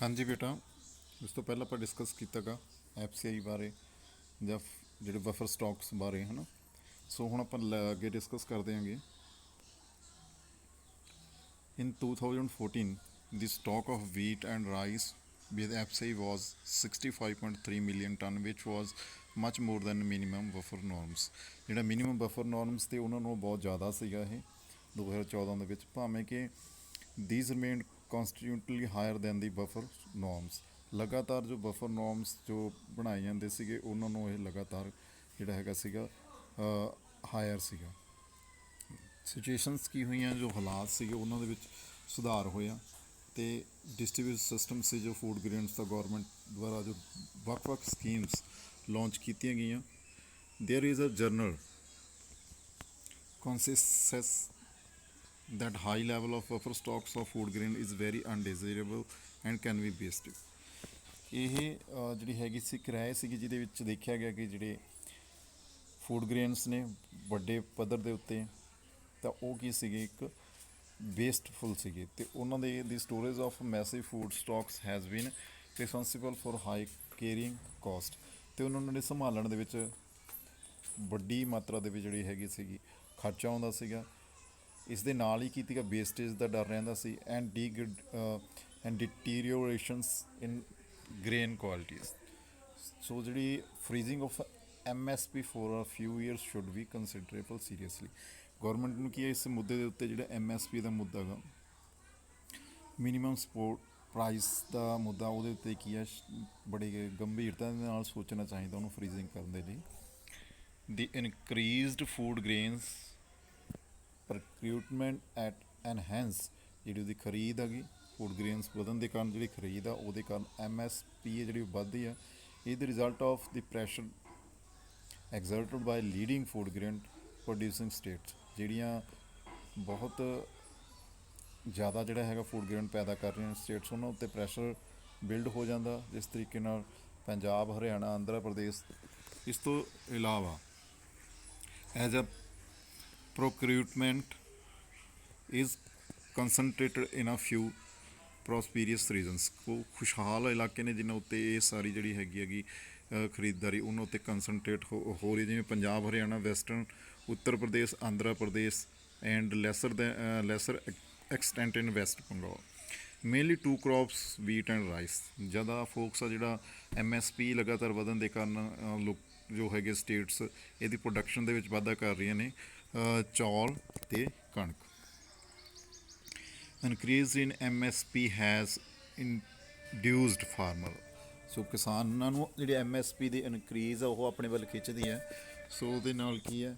हाँ जी बेटा, इस तो पहले ਆਪਾਂ ਡਿਸਕਸ ਕੀਤਾਗਾ ਐਫਸੀਆਈ ਬਾਰੇ ਜਾਂ ਜਿਹੜੇ ਬਫਰ ਸਟਾਕਸ ਬਾਰੇ ਹੈ ਨਾ। ਸੋ ਹੁਣ ਆਪਾਂ ਅੱਗੇ ਡਿਸਕਸ ਕਰਦੇ ਹਾਂਗੇ। In 2014, the stock of wheat and rice with FCI was 65.3 million ton, which was much more than minimum buffer norms। ਜਿਹੜਾ ਮਿਨੀਮਮ ਬਫਰ ਨੋਰਮਸ ਤੇ ਉਹਨਾਂ ਨੂੰ ਬਹੁਤ ਜ਼ਿਆਦਾ ਸੀਗਾ ਇਹ 2014 ਦੇ ਵਿੱਚ, ਭਾਵੇਂ ਕਿ these remained constantly higher than the buffer norms। ਲਗਾਤਾਰ ਜੋ ਬਫਰ ਨੋਰਮਸ ਜੋ ਬਣਾਏ ਜਾਂਦੇ ਸੀਗੇ ਉਹਨਾਂ ਨੂੰ ਇਹ ਲਗਾਤਾਰ ਜਿਹੜਾ ਹੈਗਾ ਸੀਗਾ ਹਾਇਰ ਸੀਗਾ। ਸਿਚੁਏਸ਼ਨਸ ਕੀ ਹੋਈਆਂ, ਜੋ ਹਾਲਾਤ ਸੀਗੇ ਉਹਨਾਂ ਦੇ ਵਿੱਚ ਸੁਧਾਰ ਹੋਇਆ ਅਤੇ ਡਿਸਟ੍ਰੀਬਿਊਟ ਸਿਸਟਮ ਸੀ ਜੋ ਫੂਡ ਗ੍ਰੇਨਸ ਦਾ ਗੌਰਮੈਂਟ ਦੁਆਰਾ ਜੋ ਵੱਖ-ਵੱਖ ਸਕੀਮਸ ਲਾਂਚ ਕੀਤੀਆਂ ਗਈਆਂ। There is a general consensus that high level of buffer stocks of food grain is very undesirable and can be wasted। ਇਹ ਜਿਹੜੀ ਹੈਗੀ ਸੀ ਕਿਰਾਏ ਸੀਗੀ ਜਿਹਦੇ ਵਿੱਚ ਦੇਖਿਆ ਗਿਆ ਕਿ ਜਿਹੜੇ ਫੂਡ ਗ੍ਰੇਨਸ ਨੇ ਵੱਡੇ ਪੱਧਰ ਦੇ ਉੱਤੇ ਤਾਂ ਉਹ ਕੀ ਸੀਗੇ, ਇੱਕ ਵੇਸਟਫੁਲ ਸੀਗੇ ਅਤੇ ਉਹਨਾਂ ਦੇ ਦੀ storage of massive food stocks has been responsible for high caring cost. ਅਤੇ ਉਹਨਾਂ ਨੂੰ ਸੰਭਾਲਣ ਦੇ ਵਿੱਚ ਵੱਡੀ ਮਾਤਰਾ ਦੇ ਵਿੱਚ ਜਿਹੜੀ ਹੈਗੀ ਸੀਗੀ ਖਰਚਾ ਆਉਂਦਾ ਸੀਗਾ। ਇਸ ਦੇ ਨਾਲ ਹੀ ਕੀਤੀ ਗਿਆ ਵੇਸਟੇਜ ਦਾ ਡਰ ਰਹਿੰਦਾ ਸੀ and deteriorations in grain qualities. So ਜਿਹੜੀ freezing of MSP for a few years should be considerable seriously. Government ਨੂੰ ਕੀ ਹੈ ਇਸ ਮੁੱਦੇ ਦੇ ਉੱਤੇ ਜਿਹੜਾ MSP ਦਾ ਮੁੱਦਾ ਗਾ, ਮਿਨੀਮਮ ਸਪੋਰਟ ਪ੍ਰਾਈਸ ਦਾ ਮੁੱਦਾ, ਉਹਦੇ ਉੱਤੇ ਕੀ ਹੈ ਬੜੀ ਗੰਭੀਰਤਾ ਦੇ ਨਾਲ ਸੋਚਣਾ ਚਾਹੀਦਾ ਉਹਨੂੰ ਫਰੀਜ਼ਿੰਗ ਕਰਨ ਦੇ ਲਈ। ਦੀ ਇਨਕਰੀਜ਼ਡ ਫੂਡ ਗ੍ਰੇਨਸ ਪ੍ਰਕਿਊਟਮੈਂਟ ਐਟ ਐਨਹੈਂਸ, ਜਿਹੜੀ ਉਹਦੀ ਖਰੀਦ ਹੈਗੀ ਫੂਡ ਗ੍ਰੇਨਸ ਵਧਣ ਦੇ ਕਾਰਨ ਜਿਹੜੀ ਖਰੀਦ ਆ ਉਹਦੇ ਕਾਰਨ MSP ਹੈ ਜਿਹੜੀ ਵੱਧਦੀ ਆ। ਇਹ the result of the pressure exerted by leading food grain producing states, ਜਿਹੜੀਆਂ ਬਹੁਤ ਜ਼ਿਆਦਾ ਜਿਹੜਾ ਹੈਗਾ ਫੂਡ ਗ੍ਰੇਨ ਪੈਦਾ ਕਰ ਰਹੀਆਂ ਸਟੇਟਸ, ਉਹਨਾਂ ਉੱਤੇ ਪ੍ਰੈਸ਼ਰ ਬਿਲਡ ਹੋ ਜਾਂਦਾ। ਜਿਸ ਤਰੀਕੇ ਨਾਲ ਪੰਜਾਬ, ਹਰਿਆਣਾ, ਆਂਧਰਾ ਪ੍ਰਦੇਸ਼। ਇਸ ਤੋਂ ਇਲਾਵਾ as a procurement is concentrated in a few prosperous regions। ਉਹ ਖੁਸ਼ਹਾਲ ਇਲਾਕੇ ਨੇ ਜਿਨ੍ਹਾਂ ਉੱਤੇ ਇਹ ਸਾਰੀ ਜਿਹੜੀ ਹੈਗੀ ਖਰੀਦਦਾਰੀ ਉਹਨਾਂ ਉੱਤੇ ਕੰਸਨਟਰੇਟ ਹੋ ਰਹੀ, ਜਿਵੇਂ Punjab, Haryana, western, Uttar Pradesh, Andhra Pradesh and lesser extent in West Bengal. Mainly two crops wheat and rice. ਜ਼ਿਆਦਾ ਫੋਕਸ ਆ ਜਿਹੜਾ MSP ਲਗਾਤਾਰ ਵਧਣ ਦੇ ਕਾਰਨ ਲੋਕ ਜੋ ਹੈਗੇ ਸਟੇਟਸ ਇਹਦੀ ਪ੍ਰੋਡਕਸ਼ਨ ਦੇ ਵਿੱਚ ਵਾਧਾ ਕਰ ਰਹੀਆਂ ਨੇ, ਚੌਲ ਅਤੇ ਕਣਕ। Increase in MSP has induced farmer. So ਕਿਸਾਨਾਂ ਨੂੰ ਜਿਹੜੀ MSP ਦੀ ਇਨਕਰੀਜ਼ ਆ ਉਹ ਆਪਣੇ ਵੱਲ ਖਿੱਚਦੀ ਹੈ। ਸੋ ਉਹਦੇ ਨਾਲ ਕੀ ਹੈ,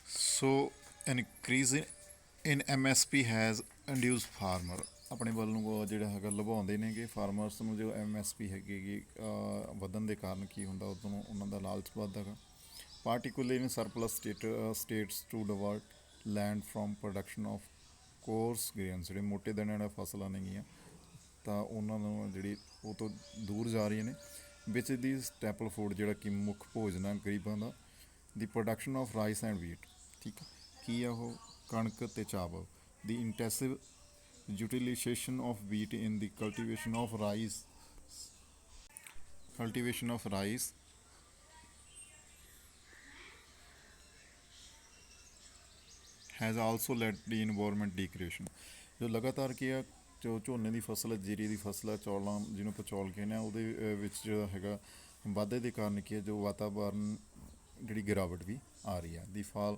so increase in MSP has induce farmer, ਆਪਣੇ ਵੱਲ ਨੂੰ ਜਿਹੜਾ ਹੈਗਾ ਲੁਭਾਉਂਦੇ ਨੇਗੇ ਫਾਰਮਰਸ ਨੂੰ। ਜੋ MSP ਹੈਗੀ ਵਧਣ ਦੇ ਕਾਰਨ ਕੀ ਹੁੰਦਾ, ਉਦੋਂ ਉਹਨਾਂ ਦਾ ਲਾਲਚ ਵੱਧਦਾ ਗਾ। Particularly in surplus states to divert land from production of coarse grains, ਜਿਹੜੇ ਮੋਟੇ ਦਾਣੇ ਵਾਲੀਆਂ ਫਸਲਾਂ ਨੇਗੀਆਂ ਤਾਂ ਉਹਨਾਂ ਨੂੰ ਜਿਹੜੀ ਉਹ ਤੋਂ ਦੂਰ ਜਾ ਰਹੀਆਂ ਨੇ। ਵਿੱਚ ਦੀ ਸਟੈਪਲ ਫੂਡ ਜਿਹੜਾ ਕਿ ਮੁੱਖ ਭੋਜਨ ਆ ਗਰੀਬਾਂ ਦਾ, ਦੀ production of rice and wheat. ਠੀਕ ਹੈ, ਕੀ ਆ ਉਹ ਕਣਕ ਅਤੇ ਚਾਵਲ। ਦੀ intensive utilization of wheat in the cultivation of rice has also led the environment degradation। ਜੋ ਲਗਾਤਾਰ ਕੀ ਆ ਜੋ ਝੋਨੇ ਦੀ ਫਸਲ ਹੈ, ਜੀਰੀ ਦੀ ਫਸਲ ਹੈ, ਚੌਲਾਂ ਜਿਹਨੂੰ ਆਪਾਂ ਚੌਲ ਕਹਿੰਦੇ ਹਾਂ, ਉਹਦੇ ਵਿੱਚ ਜਿਹੜਾ ਹੈਗਾ ਵਾਧੇ ਦੇ ਕਾਰਨ ਕੀ ਹੈ ਜੋ ਵਾਤਾਵਰਨ ਜਿਹੜੀ ਗਿਰਾਵਟ ਵੀ ਆ ਰਹੀ ਹੈ। ਦੀ ਫਾਲ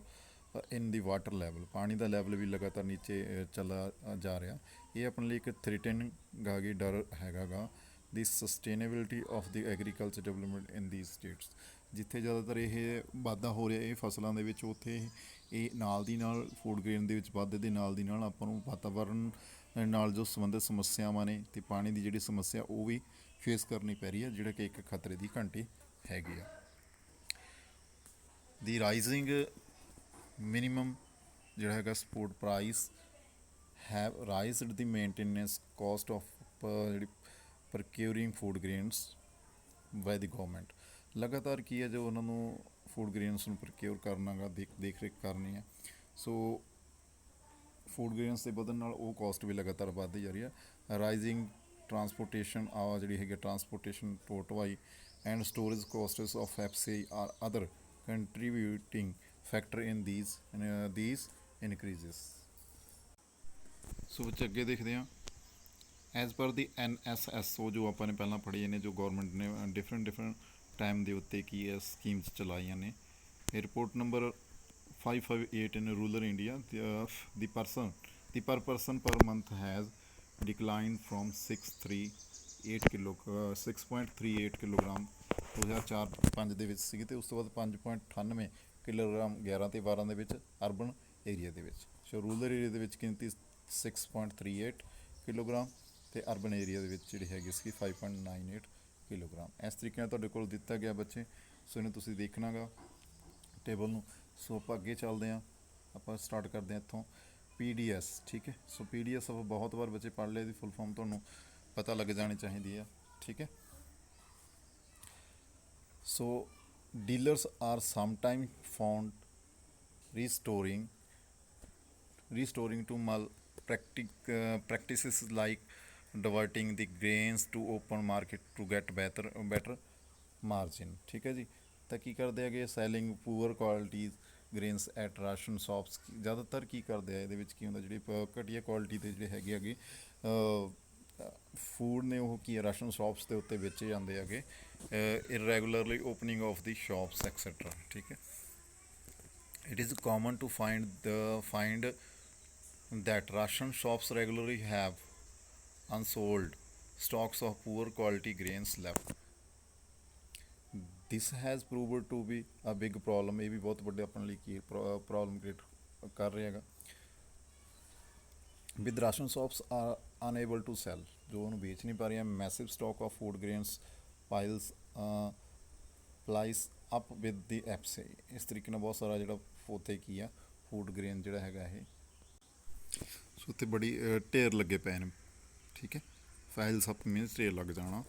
ਇਨ ਦੀ ਵਾਟਰ ਲੈਵਲ, ਪਾਣੀ ਦਾ ਲੈਵਲ ਵੀ ਲਗਾਤਾਰ ਨੀਚੇ ਚਲਾ ਜਾ ਰਿਹਾ। ਇਹ ਆਪਣੇ ਲਈ ਇੱਕ ਥ੍ਰੈਟਨ ਗਾ ਡਰ ਹੈਗਾ ਗਾ the sustainability of the agriculture development in the states. ਜਿੱਥੇ ਜ਼ਿਆਦਾਤਰ ਇਹ ਵਾਧਾ ਹੋ ਰਿਹਾ ਇਹ ਫਸਲਾਂ ਦੇ ਵਿੱਚ, ਉੱਥੇ ਇਹ ਨਾਲ ਦੀ ਨਾਲ ਫੂਡ ਗ੍ਰੇਨ ਦੇ ਵਿੱਚ ਵਾਧੇ ਦੇ ਨਾਲ ਦੀ ਨਾਲ ਆਪਾਂ ਨੂੰ ਵਾਤਾਵਰਨ ਨਾਲ ਜੋ ਸੰਬੰਧਿਤ ਸਮੱਸਿਆਵਾਂ ਨੇ ਅਤੇ ਪਾਣੀ ਦੀ ਜਿਹੜੀ ਸਮੱਸਿਆ ਉਹ ਵੀ ਫੇਸ ਕਰਨੀ ਪੈ ਰਹੀ ਹੈ, ਜਿਹੜਾ ਕਿ ਇੱਕ ਖਤਰੇ ਦੀ ਘੰਟੀ ਹੈਗੀ ਆ। ਦੀ ਰਾਈਜ਼ਿੰਗ ਮਿਨੀਮਮ ਜਿਹੜਾ ਹੈਗਾ support price have ਰਾਈਜ਼ਡ the maintenance cost of ਜਿਹੜੀ ਪ੍ਰਕਿਊਰਿੰਗ ਫੂਡ ਗ੍ਰੇਨਸ ਬਾਈ ਦੀ ਗੌਰਮੈਂਟ। ਲਗਾਤਾਰ ਕੀ ਹੈ ਜੋ ਉਹਨਾਂ ਨੂੰ ਫੂਡ ਗ੍ਰੇਨਸ ਨੂੰ ਪ੍ਰਕਿਊਰ ਕਰਨਾ ਗਾ, ਦੇਖ ਰੇਖ ਕਰਨੀ ਹੈ। ਸੋ ਫੂਡ ਗ੍ਰੇਨਸ ਦੇ ਵਧਣ ਨਾਲ ਉਹ ਕੋਸਟ ਵੀ ਲਗਾਤਾਰ ਵੱਧਦੀ ਜਾ ਰਹੀ ਹੈ। ਰਾਈਜ਼ਿੰਗ ਟਰਾਂਸਪੋਰਟੇਸ਼ਨ ਜਿਹੜੀ ਹੈਗੀ ਟਰਾਂਸਪੋਰਟੇਸ਼ਨ ਢੋਟਵਾਈ and storage costs of FCI are other contributing factor in these increases। So ਬੱਚੇ ਅੱਗੇ ਦੇਖਦੇ ਹਾਂ। ਐਜ਼ ਪਰ ਦੀ NSSO ਜੋ ਆਪਾਂ ਨੇ ਪਹਿਲਾਂ ਪੜ੍ਹੀ ਨੇ, ਜੋ ਗੌਰਮੈਂਟ ਨੇ ਡਿਫਰੈਂਟ ਟਾਈਮ ਦੇ ਉੱਤੇ ਕੀ ਹੈ ਸਕੀਮਸ ਚਲਾਈਆਂ ਨੇ। ਇਹ report number 558 in rural India, the per person per month has declined from 6.38 kilogram 2004-5 ਦੇ ਵਿੱਚ ਸੀਗੀ, ਅਤੇ ਉਸ ਤੋਂ ਬਾਅਦ 5.98 ਕਿਲੋਗ੍ਰਾਮ 11 ਤੇ 12 ਦੇ ਵਿੱਚ ਅਰਬਨ ਏਰੀਆ ਦੇ ਵਿੱਚ। ਸੋ ਰੂਰਲ ਏਰੀਆ ਦੇ ਵਿੱਚ ਗਿਣਤੀ 6.38 ਕਿਲੋਗ੍ਰਾਮ ਅਤੇ ਅਰਬਨ ਏਰੀਆ ਦੇ ਵਿੱਚ ਜਿਹੜੀ ਹੈਗੀ ਸੀ 5.98 ਕਿਲੋਗ੍ਰਾਮ। ਇਸ ਤਰੀਕੇ ਨਾਲ ਤੁਹਾਡੇ ਕੋਲ ਦਿੱਤਾ ਗਿਆ ਬੱਚੇ, ਸੋ ਇਹਨੂੰ ਤੁਸੀਂ ਦੇਖਣਾ ਗਾ ਟੇਬਲ ਨੂੰ। ਸੋ ਆਪਾਂ ਅੱਗੇ ਚੱਲਦੇ ਹਾਂ, ਆਪਾਂ ਸਟਾਰਟ ਕਰਦੇ ਹਾਂ ਇੱਥੋਂ PDS, ਠੀਕ ਹੈ। ਸੋ PDS ਆਪਾਂ ਬਹੁਤ ਵਾਰ ਬੱਚੇ ਪੜ੍ਹ ਲਏ, ਦੀ ਫੁੱਲ ਫਾਰਮ ਤੁਹਾਨੂੰ ਪਤਾ ਲੱਗ ਜਾਣੀ ਚਾਹੀਦੀ ਆ, ਠੀਕ ਹੈ। So dealers are sometime found restoring to practices like diverting the grains to open market to get better margin, ਠੀਕ ਹੈ ਜੀ। ਤਾਂ ਕੀ ਕਰਦੇ ਹੈਗੇ, selling poor qualities grains at ration shops. ਜ਼ਿਆਦਾਤਰ ਕੀ ਕਰਦੇ ਆ ਇਹਦੇ ਵਿੱਚ ਕੀ ਹੁੰਦਾ, ਜਿਹੜੀ ਘਟੀਆ ਕੁਆਲਿਟੀ ਦੇ ਜਿਹੜੇ ਹੈਗੇ ਫੂਡ ਨੇ ਉਹ ਕੀ ਹੈ ਰਾਸ਼ਨ ਸ਼ੋਪਸ ਦੇ ਉੱਤੇ ਵੇਚੇ ਜਾਂਦੇ ਹੈਗੇ। Irregularly opening of the shops etcetera, ਠੀਕ ਹੈ। It is common to find that ration shops regularly have unsold stocks of poor quality grains left. This has proved to be a big problem। ਇਹ ਵੀ ਬਹੁਤ ਵੱਡੇ ਆਪਣੇ ਲਈ ਕੀ problem create ਕਰ ਰਿਹਾ ਹੈਗਾ। With ration shops are unable to sell, ਜੋ ਉਹਨੂੰ ਵੇਚ ਨਹੀਂ ਪਾ ਰਹੀਆਂ। Massive stock of food grains piles up with the FCI. ਇਸ ਤਰੀਕੇ ਨਾਲ ਬਹੁਤ ਸਾਰਾ ਜਿਹੜਾ ਉੱਥੇ ਕੀ ਆ ਫੂਡ ਗ੍ਰੇਨ ਜਿਹੜਾ ਹੈਗਾ ਇਹ, ਸੋ ਉੱਥੇ ਬੜੀ ਢੇਰ ਲੱਗੇ ਪਏ ਨੇ, ਠੀਕ ਹੈ। ਫਾਈਲਸ ਅਪ ਮੀਨਸ ਢੇਰ ਲੱਗ ਜਾਣਾ।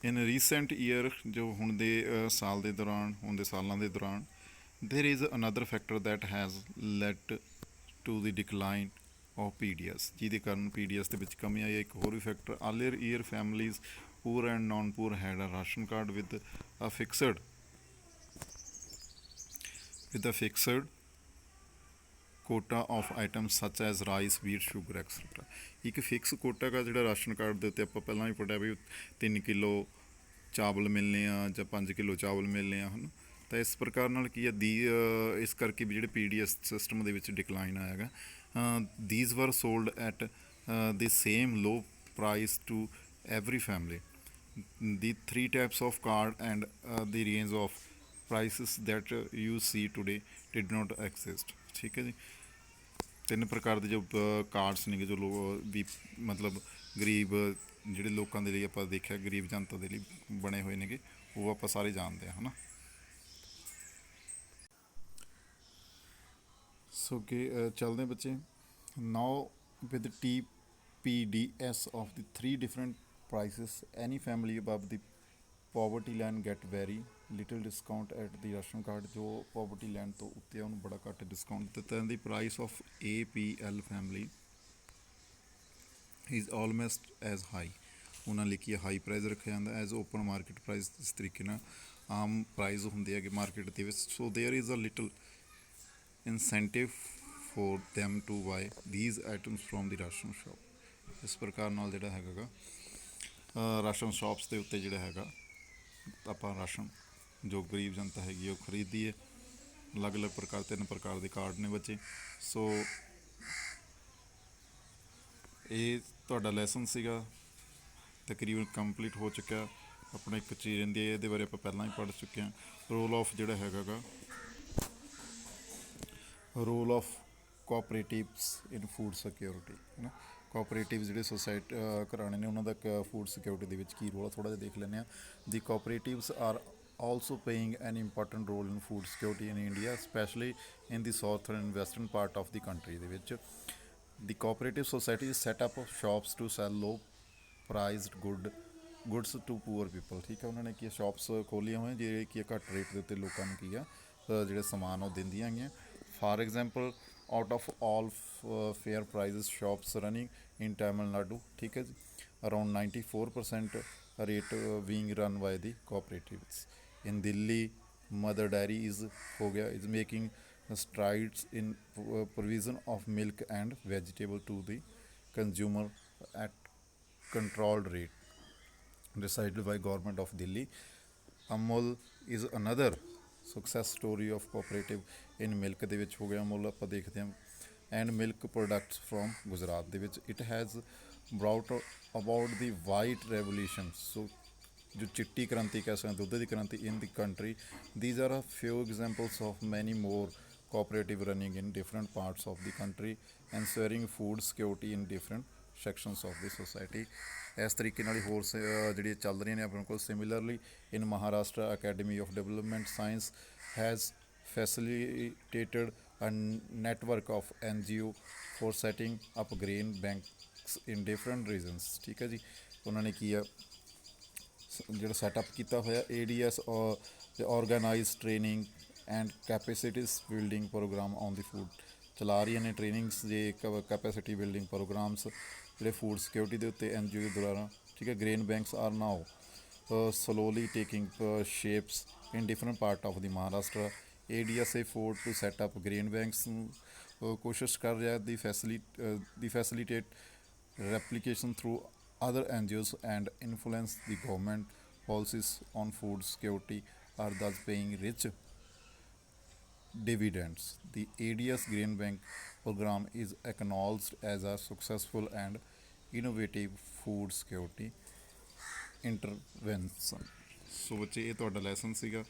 ਇਨ ਰੀਸੈਂਟ ਈਅਰ, ਜੋ ਹੁਣ ਦੇ ਸਾਲ ਦੇ ਦੌਰਾਨ, ਹੁਣ ਦੇ ਸਾਲਾਂ ਦੇ ਦੌਰਾਨ, there is another factor that has led to the decline of PDS, ਜਿਹਦੇ ਕਾਰਨ PDS ਦੇ ਵਿੱਚ ਕਮੀ ਆਈ ਹੈ। ਇੱਕ ਹੋਰ ਵੀ factor, earlier year families poor and non-poor had a ration card with a fixed quota of items such as rice, wheat, sugar, etc। ਇੱਕ ਫਿਕਸ ਕੋਟਾ ਦਾ ਜਿਹੜਾ ਰਾਸ਼ਨ ਕਾਰਡ ਦੇ ਉੱਤੇ ਆਪਾਂ ਪਹਿਲਾਂ ਵੀ ਪੜ੍ਹਿਆ ਵੀ 3 ਕਿਲੋ ਚਾਵਲ ਮਿਲਣੇ ਆ ਜਾਂ 5 ਕਿਲੋ ਚਾਵਲ ਮਿਲਣੇ ਆ, ਹੈ ਨਾ। ਤਾਂ ਇਸ ਪ੍ਰਕਾਰ ਨਾਲ ਕੀ ਆ ਇਸ ਕਰਕੇ ਵੀ ਜਿਹੜੇ PDS ਸਿਸਟਮ ਦੇ ਵਿੱਚ ਡਿਕਲਾਈਨ ਆਇਆ ਹੈਗਾ। these were sold at the same low price to every family। The 3 types of card and the range of prices that you see today did not exist, ਠੀਕ ਹੈ ਜੀ। 3 ਪ੍ਰਕਾਰ ਦੇ ਜੋ ਕਾਰਡਸ ਨੇਗੇ, ਜੋ ਲੋਕ ਵੀ ਮਤਲਬ ਗਰੀਬ ਜਿਹੜੇ ਲੋਕਾਂ ਦੇ ਲਈ ਆਪਾਂ ਦੇਖਿਆ, ਗਰੀਬ ਜਨਤਾ ਦੇ ਲਈ ਬਣੇ ਹੋਏ ਨੇਗੇ, ਉਹ ਆਪਾਂ ਸਾਰੇ ਜਾਣਦੇ ਹਾਂ, ਹੈ ਨਾ। ਸੋ ਅੱਗੇ ਚੱਲਦੇ ਬੱਚੇ। ਨਾਓ with TPDS of the 3 different prices, any family above the poverty line get very little discount at the ration card। ਜੋ poverty line ਤੋਂ ਉੱਤੇ ਆ ਉਹਨੂੰ ਬੜਾ ਘੱਟ ਡਿਸਕਾਊਂਟ ਦਿੱਤਾ ਜਾਂਦਾ। Price of APL family is almost as high, ਉਹਨਾਂ ਲਈ ਕੀ ਹਾਈ ਪ੍ਰਾਈਜ਼ ਰੱਖਿਆ ਜਾਂਦਾ ਐਜ਼ ਓਪਨ ਮਾਰਕੀਟ ਪ੍ਰਾਈਸ। ਇਸ ਤਰੀਕੇ ਨਾਲ ਆਮ ਪ੍ਰਾਈਜ਼ ਹੁੰਦੇ ਹੈਗੇ ਮਾਰਕੀਟ ਦੇ ਵਿੱਚ। So there is a little incentive for them to buy these items from the ration shop। ਇਸ ਪ੍ਰਕਾਰ ਨਾਲ ਜਿਹੜਾ ਹੈਗਾ ਰਾਸ਼ਨ ਸ਼ੋਪਸ ਦੇ ਉੱਤੇ ਜਿਹੜਾ ਹੈਗਾ ਆਪਾਂ ਰਾਸ਼ਨ ਜੋ ਗਰੀਬ ਜਨਤਾ ਹੈਗੀ ਉਹ ਖਰੀਦੀ ਹੈ। ਅਲੱਗ-ਅਲੱਗ ਪ੍ਰਕਾਰ 3 ਪ੍ਰਕਾਰ ਦੇ ਕਾਰਡ ਨੇ ਬੱਚੇ। ਸੋ ਇਹ ਤੁਹਾਡਾ ਲੈਸਨ ਸੀਗਾ, ਤਕਰੀਬਨ ਕੰਪਲੀਟ ਹੋ ਚੁੱਕਿਆ। ਆਪਣਾ ਇੱਕ ਚੀਜ਼ ਰਹਿੰਦੀ ਹੈ, ਇਹਦੇ ਬਾਰੇ ਆਪਾਂ ਪਹਿਲਾਂ ਹੀ ਪੜ੍ਹ ਚੁੱਕੇ ਹਾਂ। ਰੋਲ ਆਫ ਜਿਹੜਾ ਹੈਗਾ ਗਾ, role of cooperatives in food security, ਹੈ ਨਾ। ਕੋਆਪਰੇਟਿਵ ਜਿਹੜੇ ਸੁਸਾਇਟੀ ਘਰਾਣੇ ਨੇ ਉਹਨਾਂ ਦਾ ਫੂਡ ਸਿਕਿਉਰਿਟੀ ਦੇ ਵਿੱਚ ਕੀ ਰੋਲ ਆ, ਥੋੜ੍ਹਾ ਜਿਹਾ ਦੇਖ ਲੈਂਦੇ ਹਾਂ। ਦੀ ਕੋਆਪਰੇਟਿਵਸ R also paying an important role in food security in India, especially in the southern and western part of the country ਦੇ ਵਿੱਚ। The cooperative societies set up shops to sell low priced goods to poor people, ਠੀਕ ਹੈ। ਉਹਨਾਂ ਨੇ ਕੀ shops ਖੋਲ੍ਹੀਆਂ ਹੋਈਆਂ ਜਿਹੜੇ ਕੀ ਘੱਟ ਰੇਟ ਦੇ ਉੱਤੇ ਲੋਕਾਂ ਨੂੰ ਕੀ ਆ ਜਿਹੜੇ ਸਮਾਨ ਉਹ ਦਿੰਦੀਆਂ ਹੈਗੀਆਂ। For example out of all fair prices shops running in Tamil Nadu, ठीक है जी, around 94% rate being run by the cooperatives. In Delhi, Mother Dairy is making strides in provision of milk and vegetable to the consumer at controlled rate decided by government of Delhi. Amul is another success story of cooperative in milk ਦੇ ਵਿੱਚ ਹੋ ਗਿਆ ਅਮੁਲ ਆਪਾਂ ਦੇਖਦੇ ਹਾਂ and milk products from Gujarat ਦੇ ਵਿੱਚ it has brought about the white revolution, so जो चिट्टी क्रांति कह सकते हैं दुध की क्रांति in the country. These are a few examples of many more cooperative running in different parts of the country, ensuring food security in different sections of the society. ਇਸ ਤਰੀਕੇ ਨਾਲ ਹੀ ਹੋਰ ਜਿਹੜੀਆਂ ਚੱਲ ਰਹੀਆਂ ਨੇ ਆਪਣੇ ਕੋਲ. Similarly in Maharashtra Academy of Development Science has facilitated a network of NGO for setting up grain banks in different regions, ਠੀਕ ਹੈ ਜੀ. ਉਹਨਾਂ ਨੇ ਕੀ ਆ ਜਿਹੜਾ ਸੈਟਅਪ ਕੀਤਾ ਹੋਇਆ ADS organize training and capacities building program on the food ਚਲਾ ਰਹੀਆਂ ਨੇ ਟ੍ਰੇਨਿੰਗਸ ਜੇ ਕੈਪੈਸਿਟੀ ਬਿਲਡਿੰਗ ਪ੍ਰੋਗਰਾਮਸ ਜਿਹੜੇ ਫੂਡ ਸਿਕਿਉਰਿਟੀ ਦੇ ਉੱਤੇ NGO ਦੇ ਦੁਆਰਾ, ਠੀਕ ਹੈ. Grain banks are now slowly taking shapes in different part of the Maharashtra. ADSA Ford to set up grain banks ਕੋਸ਼ਿਸ਼ ਕਰ ਰਿਹਾ ਦੀ facilitate replication through other NGOs and influence the government policies on food security are thus paying rich dividends. The ADS Grain Bank program is acknowledged as a successful and innovative food security intervention. ਸੋ ਬੱਚੇ ਇਹ ਤੁਹਾਡਾ lesson ਸੀਗਾ.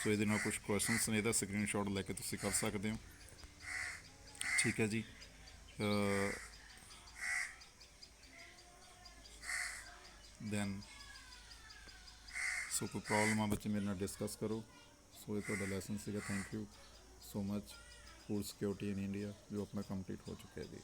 ਸੋ ਇਹਦੇ ਨਾਲ ਕੁਝ questions ਨੇ, ਇਹਦਾ screenshot ਲੈ ਕੇ ਤੁਸੀਂ ਕਰ ਸਕਦੇ ਹੋ, ਠੀਕ ਹੈ ਜੀ. ਦੈਨ ਸੋ ਕੋਈ ਪ੍ਰੋਬਲਮ ਆ ਬੱਚੇ ਮੇਰੇ ਨਾਲ ਡਿਸਕਸ ਕਰੋ. ਸੋ ਇਹ ਤੁਹਾਡਾ ਲੈਸਨ ਸੀਗਾ. Thank you so much. Food security in India ਜੋ ਆਪਣਾ ਕੰਪਲੀਟ ਹੋ ਚੁੱਕਿਆ ਜੀ.